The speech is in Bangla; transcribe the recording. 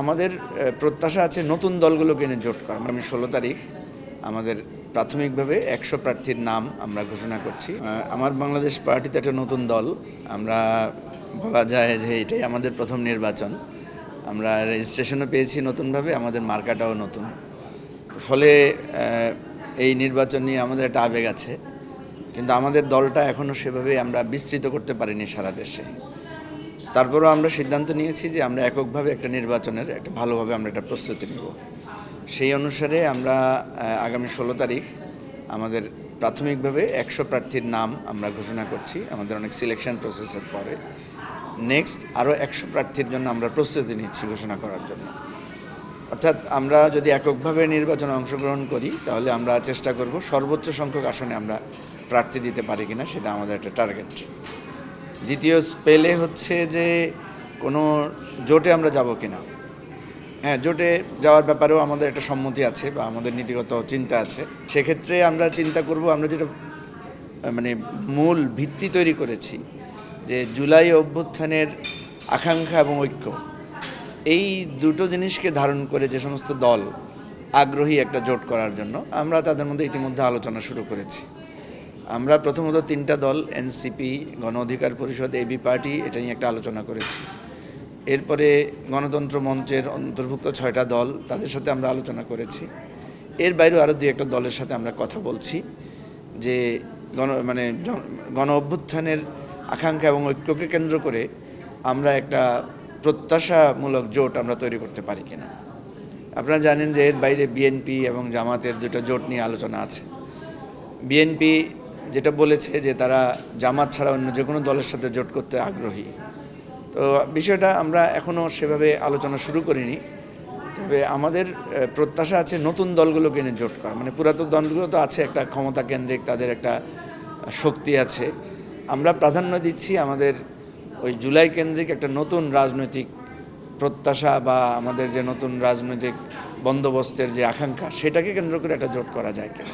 আমাদের প্রত্যাশা আছে নতুন দলগুলোকে নিয়ে জোট করা। আমি 16 তারিখ আমাদের প্রাথমিকভাবে 100 প্রার্থীর নাম আমরা ঘোষণা করছি। আমার বাংলাদেশ পার্টিতে একটা নতুন দল, আমরা বলা যায় যে এটাই আমাদের প্রথম নির্বাচন। আমরা রেজিস্ট্রেশনও পেয়েছি নতুনভাবে, আমাদের মার্কাটাও নতুন। ফলে এই নির্বাচন নিয়ে আমাদের একটা আবেগ আছে, কিন্তু আমাদের দলটা এখনও সেভাবে আমরা বিস্তৃত করতে পারিনি সারা দেশে। তারপরেও আমরা সিদ্ধান্ত নিয়েছি যে আমরা এককভাবে একটা নির্বাচনের একটা ভালোভাবে আমরা একটা প্রস্তুতি নেব। সেই অনুসারে আমরা আগামী 16 তারিখ আমাদের প্রাথমিকভাবে 100 প্রার্থীর নাম আমরা ঘোষণা করছি আমাদের অনেক সিলেকশন প্রসেসের পরে। নেক্সট আরও 100 প্রার্থীর জন্য আমরা প্রস্তুতি নিচ্ছি ঘোষণা করার জন্য। অর্থাৎ আমরা যদি এককভাবে নির্বাচনে অংশগ্রহণ করি তাহলে আমরা চেষ্টা করব সর্বোচ্চ সংখ্যক আসনে আমরা প্রার্থী দিতে পারি কিনা, সেটা আমাদের একটা টার্গেট। দ্বিতীয় স্পেলে হচ্ছে যে কোনো জোটে আমরা যাব কিনা। হ্যাঁ, জোটে যাওয়ার ব্যাপারেও আমাদের একটা সম্মতি আছে বা আমাদের নীতিগত চিন্তা আছে। সেক্ষেত্রে আমরা চিন্তা করব, আমরা যেটা মানে মূল ভিত্তি তৈরি করেছি যে জুলাই অভ্যুত্থানের আকাঙ্ক্ষা এবং ঐক্য, এই দুটো জিনিসকে ধারণ করে যে সমস্ত দল আগ্রহী একটা জোট করার জন্য, আমরা তাদের মধ্যে ইতিমধ্যে আলোচনা শুরু করেছি। আমরা প্রথমত 3টা দল, এনসিপি, গণ অধিকার পরিষদ, এবি পার্টি, এটা নিয়ে একটা আলোচনা করেছি। এরপরে গণতন্ত্র মঞ্চের অন্তর্ভুক্ত 6টা দল, তাদের সাথে আমরা আলোচনা করেছি। এর বাইরেও আরও 2-1টা দলের সাথে আমরা কথা বলছি যে গণ অভ্যুত্থানের আকাঙ্ক্ষা এবং ঐক্যকে কেন্দ্র করে আমরা একটা প্রত্যাশামূলক জোট আমরা তৈরি করতে পারি কিনা। আপনারা জানেন যে এর বাইরে বিএনপি এবং জামাতের 2টা জোট নিয়ে আলোচনা আছে। বিএনপি যেটা বলেছে যে তারা জামাত ছাড়া অন্য যে কোনো দলের সাথে জোট করতে আগ্রহী। তো বিষয়টা আমরা এখনও সেভাবে আলোচনা শুরু করিনি, তবে আমাদের প্রত্যাশা আছে নতুন দলগুলোকে নিয়ে জোট করা। পুরাতন দলগুলো তো আছে, একটা ক্ষমতা কেন্দ্রিক, তাদের একটা শক্তি আছে। আমরা প্রাধান্য দিচ্ছি আমাদের ওই জুলাই কেন্দ্রিক একটা নতুন রাজনৈতিক প্রত্যাশা বা আমাদের যে নতুন রাজনৈতিক বন্দোবস্তের যে আকাঙ্ক্ষা, সেটাকে কেন্দ্র করে একটা জোট করা যায় কিনা।